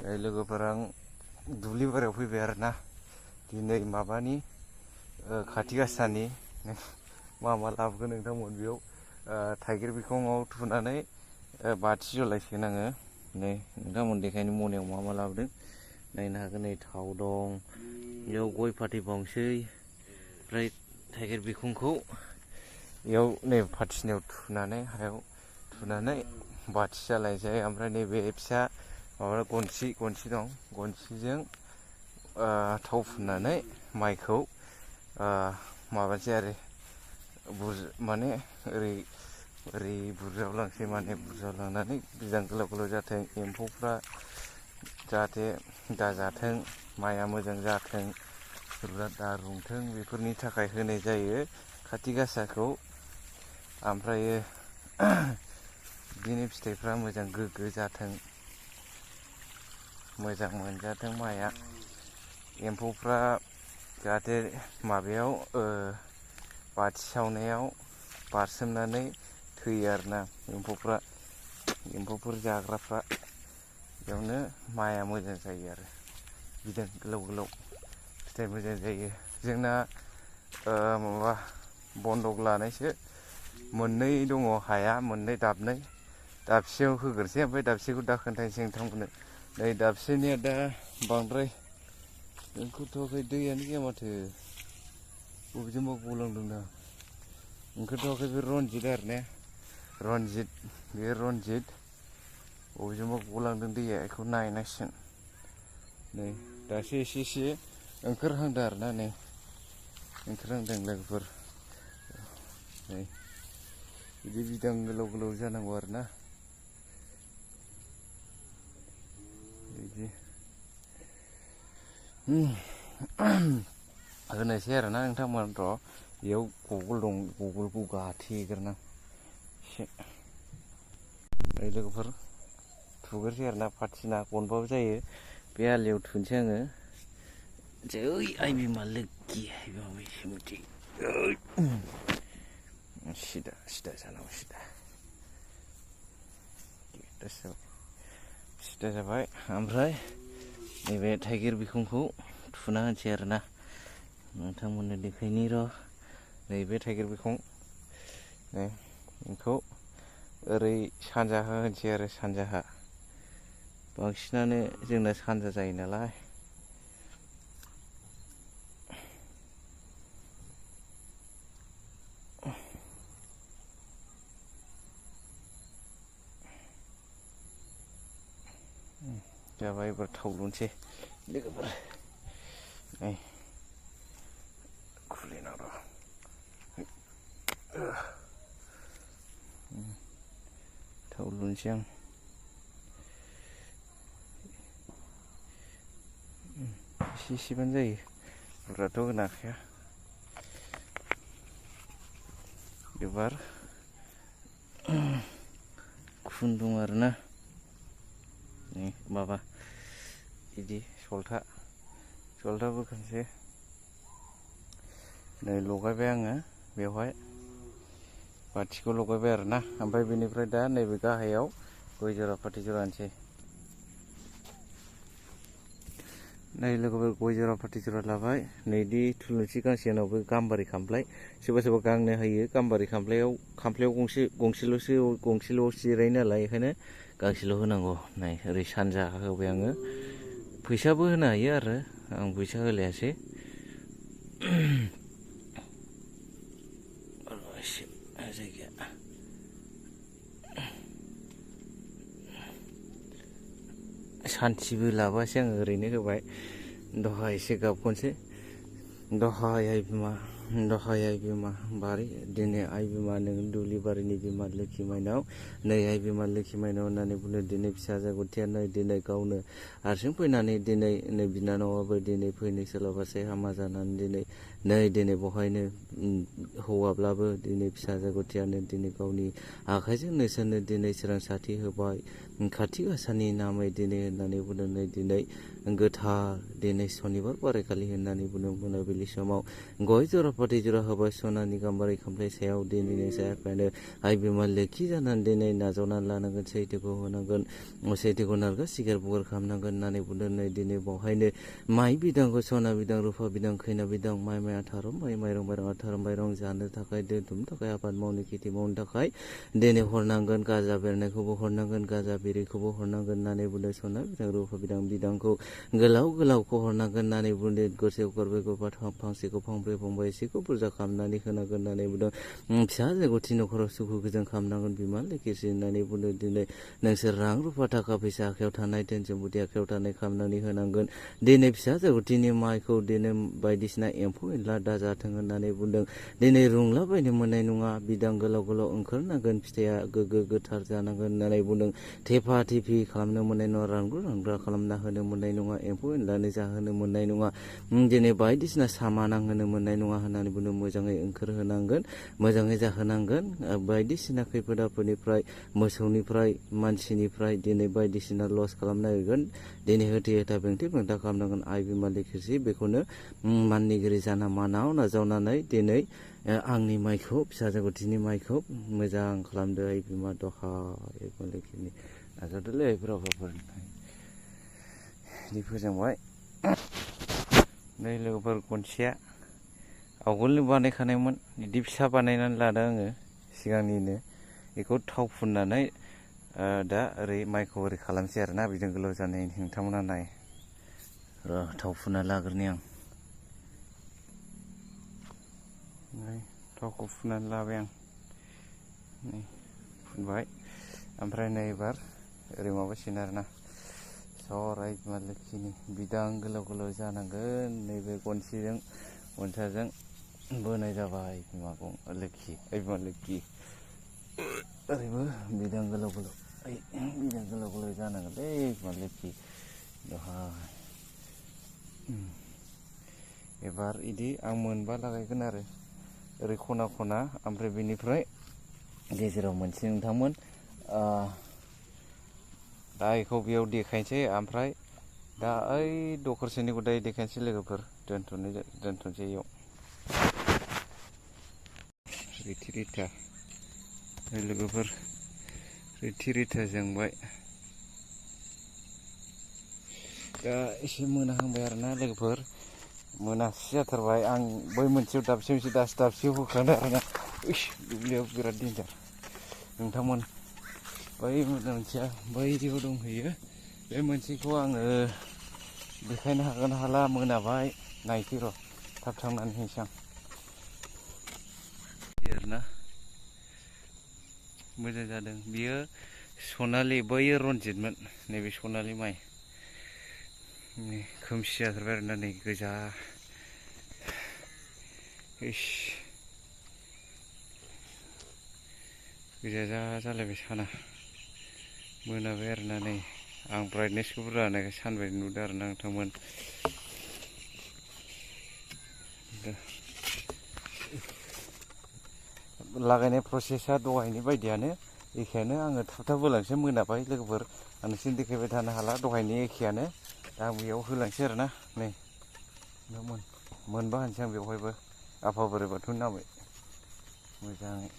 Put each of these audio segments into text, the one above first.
लोगोफोर आं दुब्लि बारियाव फैबाय आरोना दिनै माबानि खाथि गासानि मा लाबोगोन नोंथांमोन बेयाव थाइगिर बिखङाव थुनानै बाथि जलायसिगोन आङो नै नोंथांमोन देखायनो मनायाव मा लाबोदों नायनो हागोन। नै थाव दं, बेयाव गय फाथै बावनोसै, ओमफ्राय थाइगिर बिखंखौ बेयाव नै फाथिनायाव थुनानै हायाव थुनानै बाथि जालायनोसै। ओमफ्राय नैबे फिसा माबा गनसि दं, गनसिजों थाव फुननानै माइखौ माबासै आरो माने ओरै बुरजावलांसै, माने बुरजावलांनानै बिदां गोलाव गोलाव जाथों, एम्फौफ्रा जाहाथे दाजाथों, माइआ मोजां जाथों, सोरबा दा रुंथों, बेफोरनि थाखाय होनाय जायो खाथि गासाखौ। ओमफ्रायो बिदिनो फिथाइफ्रा मोजां गोग्गो जाथों, मोजां मोनजाथों माइआ, एम्फौफ्रा जाहाथे माबायाव बाथि सावनायाव बारसोमनानै थैयो आरोना एम्फौफोर जाग्राफ्रा, बेयावनो माइआ मोजां जायो आरो बिदां गोलाव गोलाव फिथाइ मोजां जायो। जोंना माबा बन्दक लानायसो मोननै दङ, हाया मोननै दाबनै, दाबसेयाव होग्रोसै ओमफ्राय दाबसेखौ दा खोन्थानोसै नोंथांमोननो। नै दाबसेनिया दा बांद्राय ओंखारथ'वाखै, दैयानो गैया माथो, बबेजोंबा गलांदोंना ओंखारथ'वाखै। बे रनजित आरो ने, बे रनजित बबेजोंबा गलांदों दैया, बेखौ नायनांसिगोन। नै दासो एसे एसे ओंखारहांदों आरोना, नै ओंखारहांदों लोगोफोर। नै बिदि बिदां गोलाव गोलाव जानांगौ आरोना, बिदि होनोसै आरोना नोंथांमोन। र' बेयाव गगल दं, गगलखौ गाथेग्रोनां एसे। ओमफ्राय लोगोफोर थुग्रोसै आरोना, फाथिना गनबाबो जायो, बे आलियाव थुनोसै आङो। जै आइ बिमा लोखि, आइ बिमा बैसोमुथि, सिदा जानांगौ, सिदा जाबाय। ओमफ्राय नैबे थाइगिर बिखंखौ थुना होनोसै आरोना, नोंथांमोननो देखायनि र'। नैबे थाइगिर बिखं, नै बेखौ ओरै सानजाहा होनोसै आरो, सानजाहा, बांसिनानो जोंना सानजा जायो नालाय। जाबाय, एबार थाव लुनोसै लोगोफोर। नै खुलिना र', थाव लुनोसै आं। एसे एसेबानो जायो, बुरजाथ' होनो हाखाया। एबार खुन्दुं आरोना, नै माबा बिदि सलथा बोखानोसै। नै लगायबाय आङो बेवहाय, बाथिखौ लगायबाय आरोना। ओमफ्राय बेनिफ्राय दा नैबे गाहायाव गय जरा फाथै जरा होनोसै। नै लोगोफोर गय जरा फाथै जरा लाबाय। नैदि थुलुंसि गांसेनावबो गाम्बारि खामफ्लाय, सोरबा सोरबा गांनै होयो। गाम्बारि खामफ्लायाव गंसेल' जिरायो नालाय, बेखायनो गांसेल' होनांगौ। नै ओरै सानजा होबाय आङो, फैसाबो होनो हायो आरो आं फैसा होलायासै। जायगाया सान्थिबो लाबोआसै आङो, ओरैनो होबाय। दहाय एसे गाबखनोसै, दहाय आइ बिमा बारि, दिनै आइ बिमा नों दुब्लि बारिनि बिमा लोखि माइनाव, नै आइ बिमा लोखि माइनाव होननानै बुंनो, दिनै फिसा जागथिया नै दिनै गावनो हारसिं फैनानै, दिनै बिनानावाबो दिनै फैनो सोलाबासै हामा जानानै, दिनै बहायनो हौवाब्लाबो दिनै फिसा जागथियानो दिनै गावनि आखाइजों नोंसोरनो दिनै सोरां साथि होबाय, खाथि गासानि नामै दिनै होननानै बुंदों दिनै गोथार दिनै सनिबार बारायखालि होननानै बुंदों मोनाबिलि समाव गय जरा फाथै जरा होबाय सनानि गाम्बारि खामफ्लाय सायाव दिनैनि जायाफ्रानो आइ बिमा लोखि जानानै दिनै नाजावनानै लानांगोन सैथोखौ होनांगोन सैथोखौ नारगा सिगार बुगार खालामनांगोन होननानै बुंदों दिनै बावहायनो माइ बिदांखौ सना बिदां रुफा बिदां खैना बिदां माइ आथारम माइरं आथारम माइरं जानो थाखाय दोनथुमनो थाखाय आबाद मावनो खेथि मावनो थाखाय दिनै हरनांगोन गाजा बेरनायखौबो हरनांगोन गाजा बेरैखौबो हरनांगोन होननानै बुंदों सना बिदां रुफा बिदांखौ गोलाव गोलावखौ हरनांगोन होननानै बुंदों गरसे गरब्रै गरबा फांसेखौ फांब्रै फांबा एसेखौ बुरजा खालामनानै होनांगोन होननानै बुंदों फिसा गथि न'खराव सुखु गोजोन खालामनांगोन बिमा लोखिसि होननानै बुंदों दिनै नोंसोर रां रुफा थाखा फैसा आखायाव थानाय धोन सम्पति आखायाव थानाय खालामनानै होनांगोन दिनै फिसा गथिनि माइखौ दिनै बायदिसिना एम्फौ एनला दाजाथों होननानै बुंदों दिनै रुंलाबायनो मोननाय नङा बिदां गोलाव गोलाव ओंखारनांगोन फिथाइया गोग्गो गोथार जानांगोन होननानै बुंदों थेफा थेफि खालामनो मोननाय नङा रानग्रा खालामना होनो मोननाय नङा एम्फौ एनलानो जाहोनो मोननाय नङा दिनै बायदिसिना सामा नांहोनो मोननाय नङा होननानै बुंदों मोजाङै ओंखारहोनांगोन मोजाङै जाहोनांगोन बायदिसिना खैफोद आफोदनिफ्राय मोसौनिफ्राय मानसिनिफ्राय दिनै बायदिसिना लस खालामनो नागिरगोन दिनै होथे होथा बेंथे बेंथा खालामनांगोन आइ बिमा लोखिसि बेखौनो माननिगिरि जाना मानाव नाजावनानै दिनै आंनि माइखौ फिसा गथिनि माइखौ मोजां खालामदो आइ बिमा दहाय बिमा लोखिनि नाजावदोलै ब्राबाफोर बिदि फोजोंबाय नै लोगोफोर गनसेया आवगोलनो बानायखानायमोन बिदि फिसा बानायनानै लादों आङो सिगांनिनो बेखौ थाव फुननानै दा ओरै माइखौ ओरै खालामसै आरोना बिजों गोलाव जानाय नोंथांमोना नाय थाव फुनना लाग्रोनि आं थावखौ फुननानै लाबाय आं नै फुनबाय ओमफ्राय नै एबार ओरै माबासिगोन आरोना सराय बिमा लोखिनि बिदां गोलाव गोलाव जानांगोन नैबे गनसाजों बोनाय जाबाय बिमा लोखि बिमा लोखि ओरैबो बिदां गोलाव गोलाव जानांगोनलै बिमा लोखि दहाय एबार इदि आं मोनबा लागायगोन आरो ओरै खना खना ओमफ्राय बेनिफ्राय गेजेराव मोनसे नोंथांमोन दा बेखौ बेयाव देखायनोसै ओमफ्राय दा ओइ दखरसेनिखौ दायो देखायनोसै लोगोफोर दोनथ'नोसै इयाव रिथा लोगोफोर रिथा जोंबाय दा एसे मोनाहांबाय आरोना लोगोफोर मोनासि जाथारबाय आं बै मोनसेयाव दाबसेयाव होखादों आरोना दुब्लियाव बिराद देन्जार नोंथांमोन बै मोनसेया बैयाव दंहैयो बे मोनसेखौ आङो देखायनो हागोन हाला मोनाबाय नायसै र' थाब थांनानै हैनोसै आं आरोना मोजां जादों बियो सनालि बैयो रनजितमोन नैबे सनालि माइ खोमसि जाथारबाय आरोना नै गोजा गोजा जालायबाय साना मोनाबाय आरोना नै आं ब्राइटनेसखौ बुरजा होनायखाय सानबायदि नुदों आरोना नोंथांमोन लागायनाय प्रसेसा दहायनि बायदियानो एखेयानो आङो थाब होलांसै मोनाबाय लोगोफोर आं नोंसिनो देखायबाय थानो हाला दहायनि एखेयानो दा आं बेयाव होलांसै आरोना नै मोनबा होनसै आं बेवहायबो आफा बोराइ बाथौनि नामै मोजाङै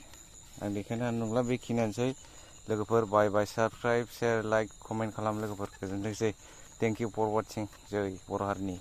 आं देखायनो हानाय नंला बेखिनियानोसै लोगोफोर बाय साबस्क्राइब शेयार लाइक कमेन्ट खालाम लोगोफोर गोजोनथोंसै थेंक इउ फर वाचिं जै बर' हारिनि